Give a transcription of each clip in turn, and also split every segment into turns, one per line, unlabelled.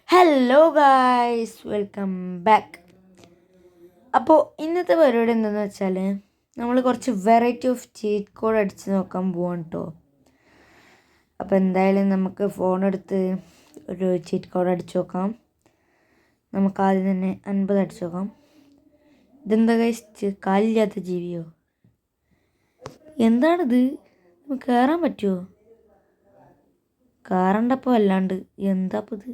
Hello guys, welcome back. അപ്പോൾ ഇന്നത്തെ പരിപാടി എന്താണെന്ന് വെച്ചാൽ നമ്മൾ കുറച്ച് വെറൈറ്റി ഓഫ് ചീറ്റ് കോഡ് അടിച്ച് നോക്കാൻ പോവാണ് കേട്ടോ. അപ്പോൾ എന്തായാലും നമുക്ക് ഫോൺ എടുത്ത് ഒരു ചീറ്റ് കോഡ് അടിച്ച് നോക്കാം. നമുക്ക് ആദ്യം തന്നെ 50 അടിച്ച് നോക്കാം. ഇതെന്താ ഗൈസ്, കാലില്ലാത്ത ജീവിയോ? എന്താണിത്? നമുക്ക് കയറാൻ പറ്റുമോ? കയറണ്ടപ്പോൾ അല്ലാണ്ട് എന്താ അപ്പോൾ ഇത്?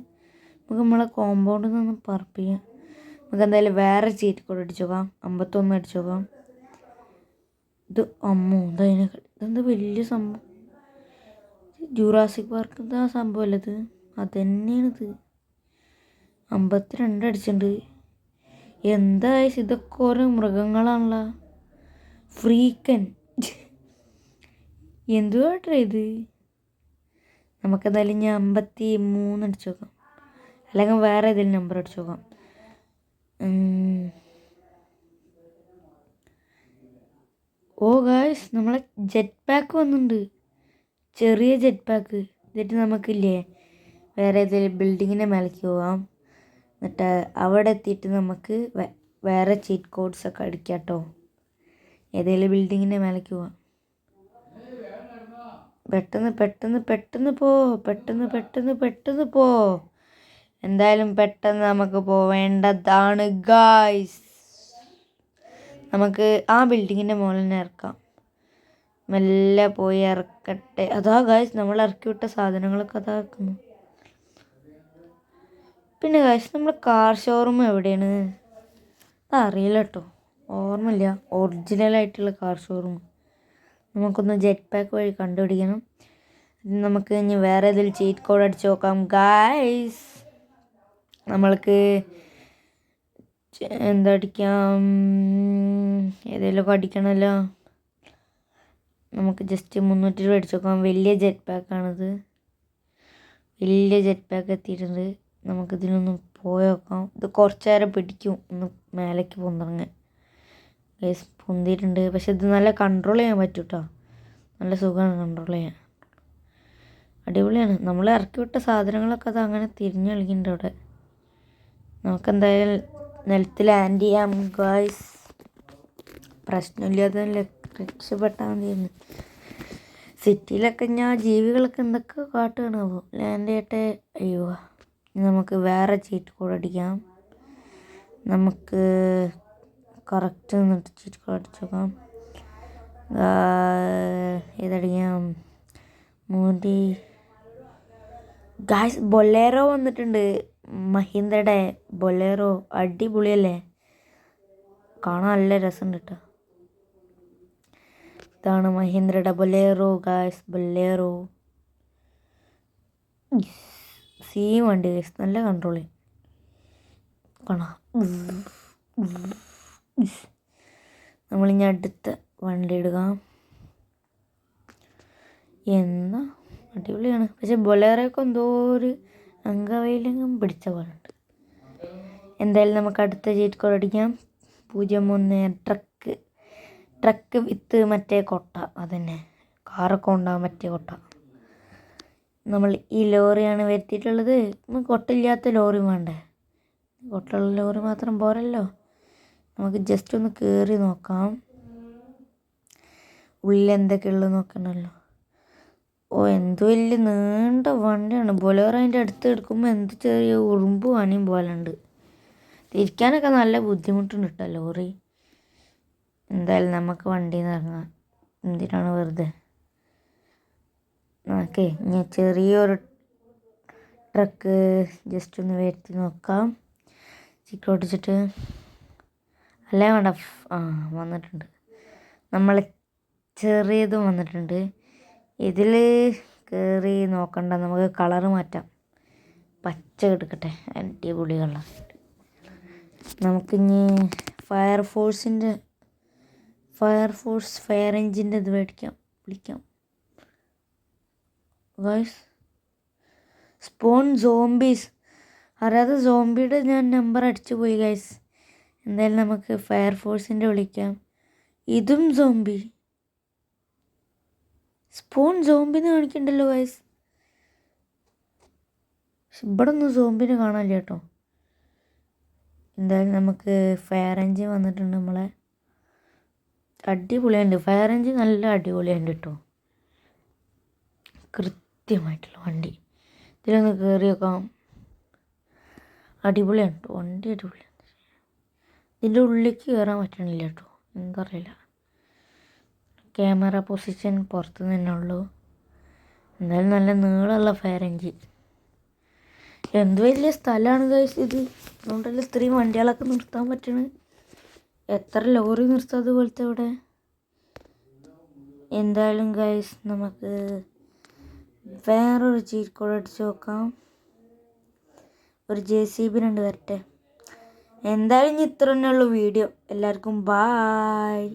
നമുക്ക് നമ്മളെ കോമ്പൗണ്ടിൽ നിന്ന് പറപ്പിക്കാം. നമുക്ക് എന്തായാലും വേറെ ചീറ്റ് കോഡ് അടിച്ചു നോക്കാം. 51 അടിച്ചു നോക്കാം. ഇത് ഇതെന്താ വലിയ സംഭവം? ജൂറാസിക് പാർക്ക് എന്താ സംഭവമല്ല ഇത്? അതന്നെയാണിത്. 52 അടിച്ചിട്ടുണ്ട്. എന്താ ഇതൊക്കെ ഓരോ മൃഗങ്ങളാണല്ലോ. ഫ്രീക്കൻ എന്തുവാട്ടെ ഇത്? നമുക്കെന്തായാലും ഞാൻ 53 അടിച്ചു നോക്കാം. അല്ലെങ്കിൽ വേറെ ഏതെങ്കിലും നമ്പർ അടിച്ചു നോക്കാം. ഓ ഗായ്സ്, നമ്മളെ ജെറ്റ് പാക്ക് വന്നിട്ടുണ്ട്. ചെറിയ ജെറ്റ് പാക്ക്. എന്നിട്ട് നമുക്കില്ലേ വേറെ ഏതെങ്കിലും ബിൽഡിങ്ങിൻ്റെ മേലേക്ക് പോവാം. എന്നിട്ട് അവിടെ എത്തിയിട്ട് നമുക്ക് വേറെ ചീറ്റ് കോഡ്സ് ഒക്കെ അടിക്കാം കേട്ടോ. ഏതെങ്കിലും ബിൽഡിങ്ങിൻ്റെ മേലേക്ക് പോവാം. പെട്ടെന്ന് പോ. എന്തായാലും പെട്ടെന്ന് നമുക്ക് പോവേണ്ടതാണ് ഗായ്സ്. നമുക്ക് ആ ബിൽഡിങ്ങിൻ്റെ മുകളിൽ തന്നെ ഇറക്കാം. മെല്ലെ പോയി ഇറക്കട്ടെ. അതാ ഗായ്സ്, നമ്മൾ ഇറക്കി വിട്ട സാധനങ്ങളൊക്കെ അതാക്കുന്നു. പിന്നെ ഗായ്സ്, നമ്മുടെ കാർ ഷോറൂം എവിടെയാണ്? അതറിയില്ല കേട്ടോ, ഓർമ്മയില്ല. ഒറിജിനലായിട്ടുള്ള കാർ ഷോറൂം നമുക്കൊന്ന് ജെറ്റ് പാക്ക് വഴി കണ്ടുപിടിക്കണം. നമുക്ക് ഇനി വേറെ ഏതെങ്കിലും ചീറ്റ് കോഡ് അടിച്ച് നോക്കാം ഗായ്സ്. നമ്മൾക്ക് എന്താ അടിക്കാം? ഏതെങ്കിലുമൊക്കെ അടിക്കണമല്ലോ. നമുക്ക് ജസ്റ്റ് 320 അടിച്ച് നോക്കാം. വലിയ ജെറ്റ് പാക്കാണിത്. വലിയ ജെറ്റ് പാക്ക് എത്തിയിട്ടുണ്ട്. നമുക്കിതിനൊന്ന് പോയി നോക്കാം. ഇത് കുറച്ച് നേരം പിടിക്കും ഒന്ന് മേലേക്ക് പൊന്തിറങ്ങാൻ. ഗൈസ് പൊന്തിയിട്ടുണ്ട്. പക്ഷെ ഇത് നല്ല കൺട്രോൾ ചെയ്യാൻ പറ്റും കേട്ടോ. നല്ല സുഖമാണ് കൺട്രോൾ ചെയ്യാൻ. അടിപൊളിയാണ്. നമ്മൾ ഇറക്കി വിട്ട സാധനങ്ങളൊക്കെ അത് അങ്ങനെ തിരിഞ്ഞ് കളിക്കുന്നുണ്ട് അവിടെ. നമുക്കെന്തായാലും നിലത്ത് ലാൻഡ് ചെയ്യാം ഗായ്സ്. പ്രശ്നമില്ലാതെ രക്ഷപ്പെട്ടാൽ മതിയെന്ന്. സിറ്റിയിലൊക്കെ ഞാൻ ജീവികളൊക്കെ എന്തൊക്കെ കാട്ടുകയാണാവോ. ലാൻഡ് ചെയ്യട്ടെ. അയ്യോ, നമുക്ക് വേറെ ചീറ്റ് കോഡ് അടിക്കാം. നമുക്ക് കറക്റ്റ് നിന്നിട്ട് ചീറ്റ് കോഡ് അടിച്ചു നോക്കാം. ഏതടിക്കാം? മൂടി ഗായ്സ്, ബൊലേറോ വന്നിട്ടുണ്ട്. മഹീന്ദ്രയുടെ ബൊലേറോ അടിപൊളിയല്ലേ? കാണാൻ നല്ല രസമുണ്ട് കേട്ടോ. ഇതാണ് മഹീന്ദ്രയുടെ ബൊലേറോ ഗായ്സ്. ബൊലേറോ വണ്ടി ഗായ്സ്, നല്ല കൺട്രോൾ കാണാം. നമ്മളിനി അടുത്ത വണ്ടി എടുക്കാം. എന്നാ അടിപൊളിയാണ്. പക്ഷെ ബൊലേറോയൊക്കെ എന്തോ ഒരു അംഗവൈകല്യം പിടിച്ച പോലുണ്ട്. എന്തായാലും നമുക്ക് അടുത്ത ചീറ്റ് കോഡ് അടിക്കാം. 01 ട്രക്ക് വിത്ത് മറ്റേ കൊട്ട. അതന്നെ, കാറൊക്കെ ഉണ്ടാകും മറ്റേ കൊട്ട. നമ്മൾ ഈ ലോറിയാണ് വരുത്തിയിട്ടുള്ളത്. കൊട്ടില്ലാത്ത ലോറി വേണ്ടേ? കൊട്ടുള്ള ലോറി മാത്രം പോരല്ലോ. നമുക്ക് ജസ്റ്റ് ഒന്ന് കയറി നോക്കാം. ഉള്ളിൽ എന്തൊക്കെയുള്ളത് നോക്കണമല്ലോ. ഓ, എന്ത് വലിയ നീണ്ട വണ്ടിയാണ്. ബൊലേറോ അതിൻ്റെ അടുത്ത് എടുക്കുമ്പോൾ എന്ത് ചെറിയ ഉറുമ്പ് പണിയും പോലെ ഉണ്ട്. തിരിക്കാനൊക്കെ നല്ല ബുദ്ധിമുട്ടുണ്ട് കേട്ടോ ലോറി. എന്തായാലും നമുക്ക് വണ്ടിയിൽ നിന്ന് ഇറങ്ങാം. എന്തിനാണ് വെറുതെ. ഓക്കെ, ഞാൻ ചെറിയൊരു ട്രക്ക് ജസ്റ്റ് ഒന്ന് വരുത്തി നോക്കാം. ചിക്കോട്ടിച്ചിട്ട് അല്ലേ വേണ്ട. വന്നിട്ടുണ്ട്. നമ്മൾ ചെറിയതും വന്നിട്ടുണ്ട്. ഇതിൽ കയറി നോക്കണ്ട, നമുക്ക് കളറ് മാറ്റാം. പച്ച എടുക്കട്ടെ, അടിപൊളി കളർ. നമുക്കിനി ഫയർ എഞ്ചിൻ്റെ ഇത് വിളിക്കാം ഗൈസ്. Spawn zombies. അറിയാതെ സോംബിയുടെ ഞാൻ നമ്പർ അടിച്ചു പോയി ഗൈസ്. എന്തായാലും നമുക്ക് ഫയർഫോഴ്സിൻ്റെ വിളിക്കാം. ഇതും സോംബി. സ്പോൺ സോംബിന്ന് കാണിക്കണ്ടല്ലോ ഗൈസ്. പക്ഷെ ഇവിടെ ഒന്നും സോംബിനെ കാണാനില്ല കേട്ടോ. എന്തായാലും നമുക്ക് ഫയർ എൻജിൻ വന്നിട്ടുണ്ട് നമ്മളെ. അടിപൊളിയുണ്ട്, ഫയർ എൻജിൻ നല്ല അടിപൊളിയുണ്ട് കേട്ടോ. കൃത്യമായിട്ടുള്ള വണ്ടി. ഇതിലൊന്ന് കയറി നോക്കാം. അടിപൊളിയാണ് കേട്ടോ, വണ്ടി അടിപൊളിയാണ്. ഇതിൻ്റെ ഉള്ളിലേക്ക് കയറാൻ പറ്റണില്ല കേട്ടോ, എന്തറിയില്ല. ക്യാമറ പൊസിഷൻ പുറത്ത് തന്നെ ഉള്ളൂ. എന്തായാലും നല്ല നീളമുള്ള ഫയർ എൻജിൻ. എന്ത് വലിയ സ്ഥലമാണ് ഗൈസ് ഇത്. അതുകൊണ്ടല്ലേ ഇത്രയും വണ്ടികളൊക്കെ നിർത്താൻ പറ്റണത്. എത്ര ലോറി നിർത്താം അതുപോലത്തെ ഇവിടെ. എന്തായാലും ഗൈസ് നമുക്ക് വേറൊരു ചീറ്റ് കോഡ് അടിച്ച് നോക്കാം. ഒരു JCB 2 വരട്ടെ. എന്തായാലും ഇനി ഇത്ര തന്നെ ഉള്ളൂ വീഡിയോ. എല്ലാവർക്കും ബായ്.